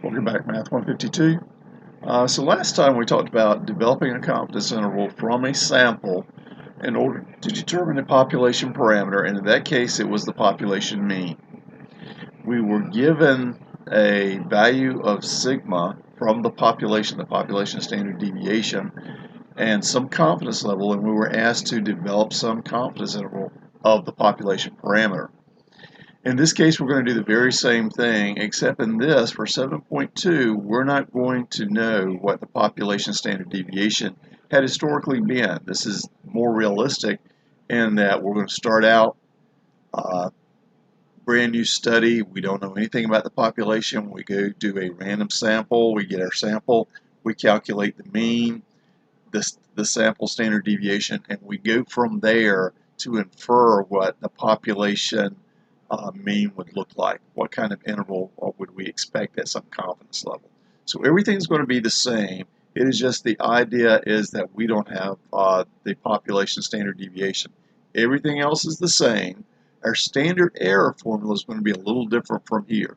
Welcome back, Math 152. So last time we talked about developing a confidence interval from a sample in order to determine a population parameter, and in that case it was the population mean. We were given a value of sigma from the population standard deviation, and some confidence level, and we were asked to develop some confidence interval of the population parameter. In this case, we're going to do the very same thing, except in this, for 7.2, we're not going to know what the population standard deviation had historically been. This is more realistic in that we're going to start out brand new study. We don't know anything about the population. We go do a random sample. We get our sample. We calculate the mean, the sample standard deviation, and we go from there to infer what the population mean would look like. What kind of interval would we expect at some confidence level? So everything's going to be the same. It is just the idea is that we don't have the population standard deviation. Everything else is the same. Our standard error formula is going to be a little different from here,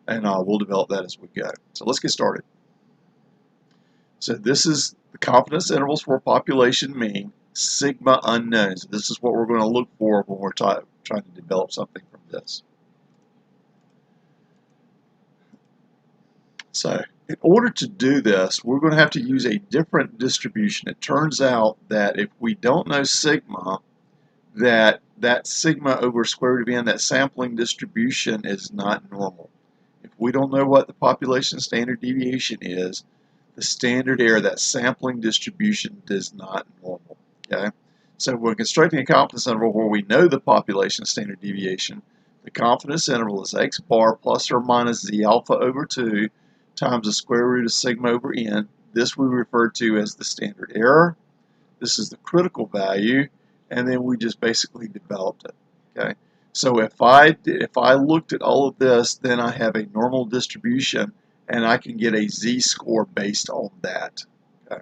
and we'll develop that as we go. So let's get started. So this is the confidence intervals for population mean, sigma unknowns. This is what we're going to look for when we're trying to develop something from this. So in order to do this, we're going to have to use a different distribution. It turns out that if we don't know sigma, that sigma over square root of n, that sampling distribution, is not normal. If we don't know what the population standard deviation is, the standard error, that sampling distribution, is not normal. Okay? So we're constructing a confidence interval where we know the population standard deviation. The confidence interval is x bar plus or minus z alpha over 2 times the square root of sigma over n. This we refer to as the standard error. This is the critical value, and then we just basically developed it. Okay? So if I looked at all of this, then I have a normal distribution, and I can get a z-score based on that. Okay?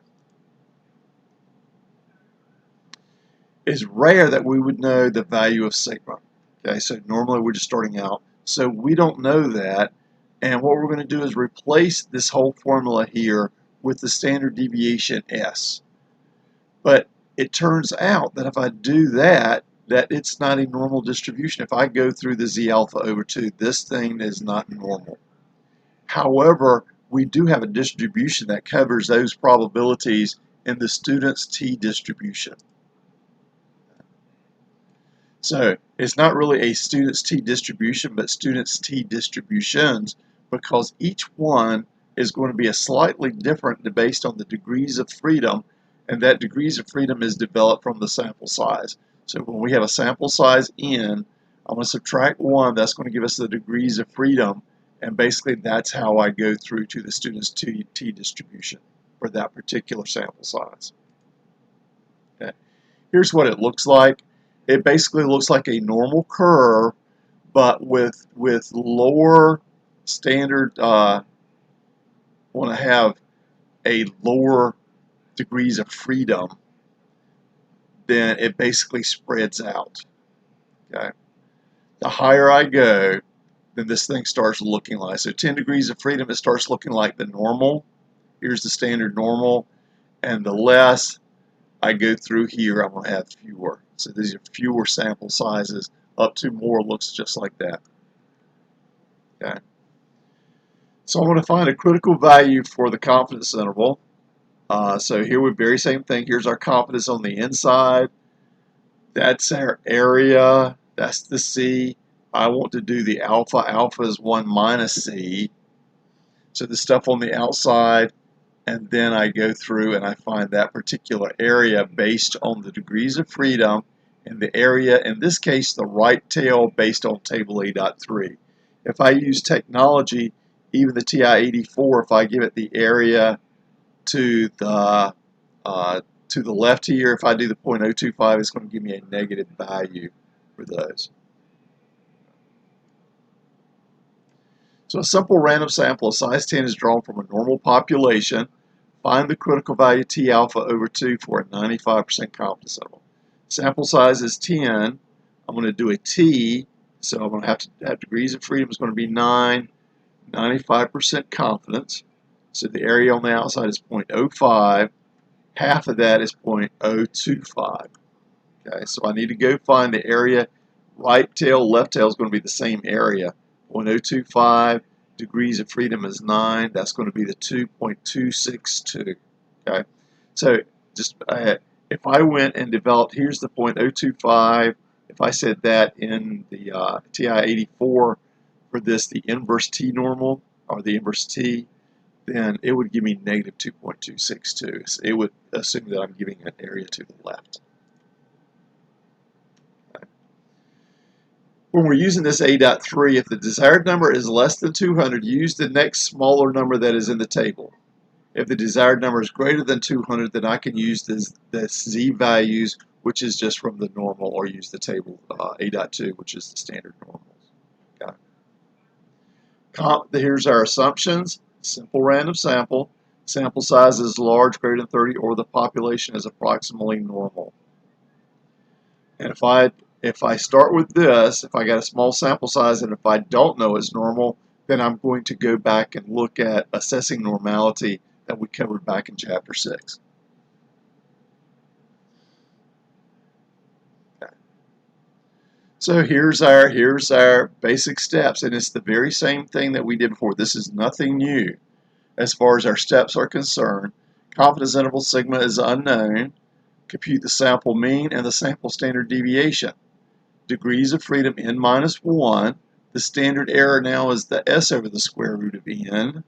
It's rare that we would know the value of sigma. Okay, so normally we're just starting out, so we don't know that, and what we're going to do is replace this whole formula here with the standard deviation s. But it turns out that if I do that it's not a normal distribution. If I go through the z alpha over 2, this thing is not normal. However, we do have a distribution that covers those probabilities in the student's t distribution. So it's not really a student's t distribution, but student's t distributions, because each one is going to be a slightly different based on the degrees of freedom, and that degrees of freedom is developed from the sample size. So when we have a sample size n, I'm going to subtract 1. That's going to give us the degrees of freedom, and basically that's how I go through to the student's t distribution for that particular sample size. Okay. Here's what it looks like. It basically looks like a normal curve, but with lower standard, want to have a lower degrees of freedom, then it basically spreads out. Okay. The higher I go, then this thing starts looking like, so 10 degrees of freedom, it starts looking like the normal. Here's the standard normal, and the less I go through here, I'm going to have fewer. So these are fewer sample sizes. Up to more looks just like that. Okay. So I'm going to find a critical value for the confidence interval. So here we very same thing. Here's our confidence on the inside. That's our area. That's the C. I want to do the alpha. Alpha is 1 minus C. So the stuff on the outside, and then I go through and I find that particular area based on the degrees of freedom, and the area, in this case, the right tail based on table A.3. If I use technology, even the TI-84, if I give it the area to the left here, if I do the 0.025, it's going to give me a negative value for those. So a simple random sample of size 10 is drawn from a normal population. Find the critical value T alpha over 2 for a 95% confidence interval. Sample size is 10. I'm going to do a T, so I'm going to have degrees of freedom is going to be 9. 95% confidence. So the area on the outside is 0.05. Half of that is 0.025. Okay, so I need to go find the area. Right tail, left tail is going to be the same area. 0.025, degrees of freedom is 9. That's going to be the 2.262. Okay, so just if I went and developed, here's the 0.025. If I said that in the TI-84 for this, the inverse T normal, or the inverse T, then it would give me negative 2.262. So it would assume that I'm giving an area to the left. Okay. When we're using this A.3, if the desired number is less than 200, use the next smaller number that is in the table. If the desired number is greater than 200, then I can use the Z values, which is just from the normal, or use the table A.2, which is the standard normals. Okay. Here's our assumptions. Simple random sample. Sample size is large, greater than 30, or the population is approximately normal. And if I start with this, if I got a small sample size, and if I don't know it's normal, then I'm going to go back and look at assessing normality that we covered back in Chapter 6. Okay. So here's our basic steps, and it's the very same thing that we did before. This is nothing new as far as our steps are concerned. Confidence interval sigma is unknown. Compute the sample mean and the sample standard deviation. Degrees of freedom n minus 1. The standard error now is the s over the square root of n.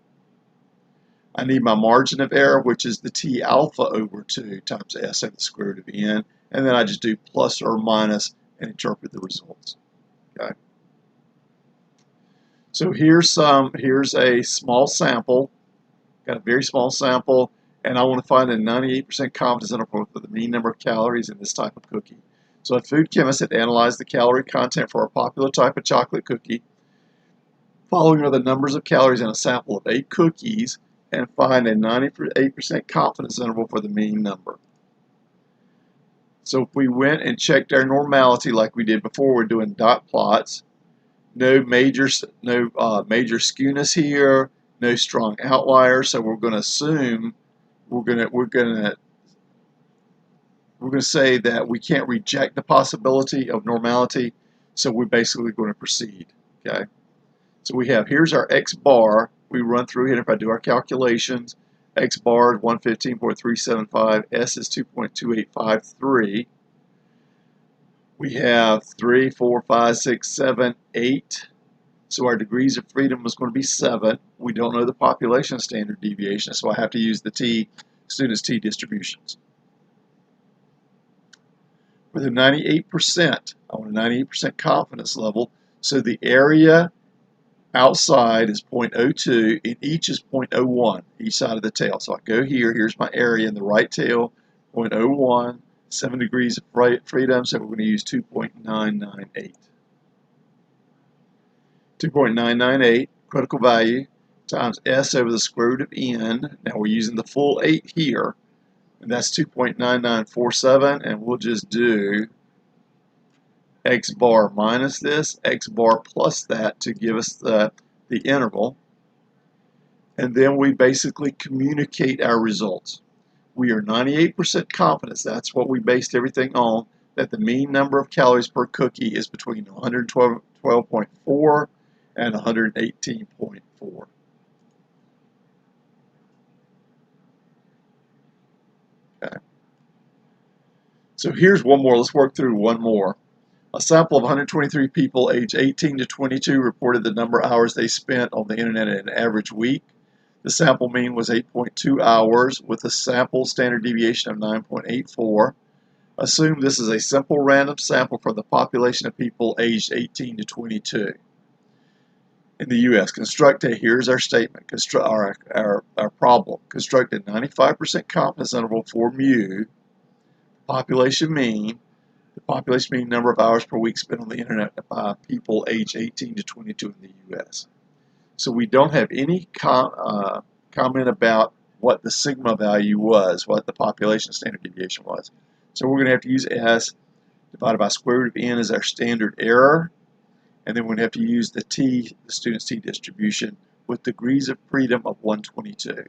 I need my margin of error, which is the t alpha over 2 times s over the square root of n. And then I just do plus or minus and interpret the results. Okay. So here's a small sample. Got a very small sample, and I want to find a 98% confidence interval for the mean number of calories in this type of cookie. So a food chemist had analyzed the calorie content for a popular type of chocolate cookie. Following are the numbers of calories in a sample of 8 cookies, and find a 98% confidence interval for the mean number. So if we went and checked our normality like we did before, we're doing dot plots. No major skewness here. No strong outliers, so we're going to assume we're going to say that we can't reject the possibility of normality, so we're basically going to proceed. Okay, so we have, here's our x bar. We run through here. If I do our calculations, x bar is 115.375, s is 2.2853. We have 3, 4, 5, 6, 7, 8. So our degrees of freedom is going to be 7. We don't know the population standard deviation, so I have to use the student's t distributions. With a 98%, I want a 98% confidence level, so the area outside is 0.02, and each is 0.01, each side of the tail. So I go here, here's my area in the right tail, 0.01, 7 degrees of freedom, so we're going to use 2.998. 2.998, critical value, times s over the square root of n. Now we're using the full 8 here, and that's 2.9947, and we'll just do x bar minus this, x bar plus that to give us the interval. And then we basically communicate our results. We are 98% confident, that's what we based everything on, that the mean number of calories per cookie is between 112.4 and 118.4. Okay. So here's one more. Let's work through one more. A sample of 123 people aged 18 to 22 reported the number of hours they spent on the internet in an average week. The sample mean was 8.2 hours with a sample standard deviation of 9.84. Assume this is a simple random sample for the population of people aged 18 to 22. In the U.S., here's our statement, our problem. Construct a 95% confidence interval for mu, population mean, the population mean number of hours per week spent on the internet by people aged 18 to 22 in the U.S. So we don't have any comment about what the sigma value was, what the population standard deviation was. So we're going to have to use S divided by square root of n as our standard error. And then we're going to have to use the student's t distribution, with degrees of freedom of 122.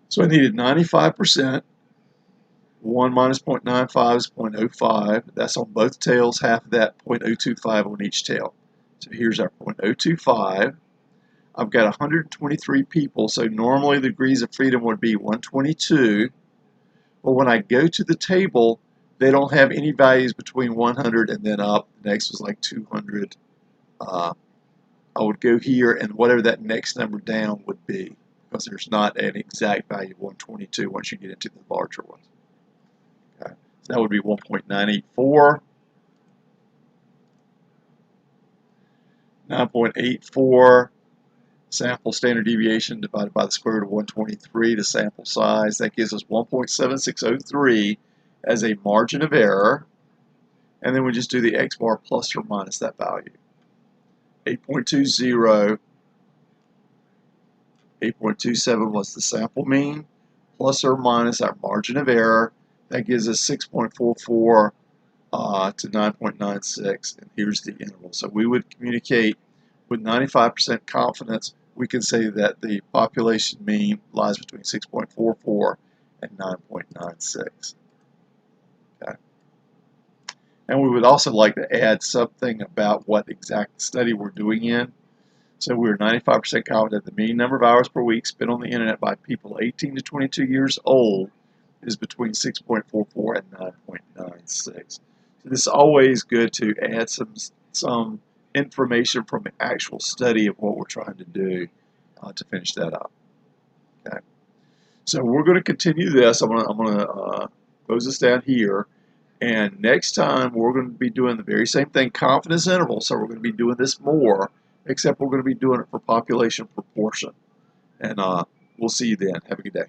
So I needed 95%. 1 minus 0.95 is 0.05. That's on both tails, half of that 0.025 on each tail. So here's our 0.025. I've got 123 people, so normally the degrees of freedom would be 122. But when I go to the table, they don't have any values between 100 and then up. The next was like 200. I would go here and whatever that next number down would be, because there's not an exact value of 122 once you get into the larger ones. Okay. So that would be 1.984. 9.84 sample standard deviation divided by the square root of 123, the sample size. That gives us 1.7603 as a margin of error. And then we just do the x bar plus or minus that value. 8.20, 8.27 was the sample mean, plus or minus our margin of error. That gives us 6.44 to 9.96, and here's the interval. So we would communicate with 95% confidence. We can say that the population mean lies between 6.44 and 9.96. Okay. And we would also like to add something about what exact study we're doing in. So we're 95% confident the mean number of hours per week spent on the internet by people 18 to 22 years old is between 6.44 and 9.96. So this is always good to add some information from the actual study of what we're trying to do to finish that up. Okay. So we're going to continue this. I'm going to close this down here. And next time we're going to be doing the very same thing, confidence interval. So we're going to be doing this more, except we're going to be doing it for population proportion. And we'll see you then. Have a good day.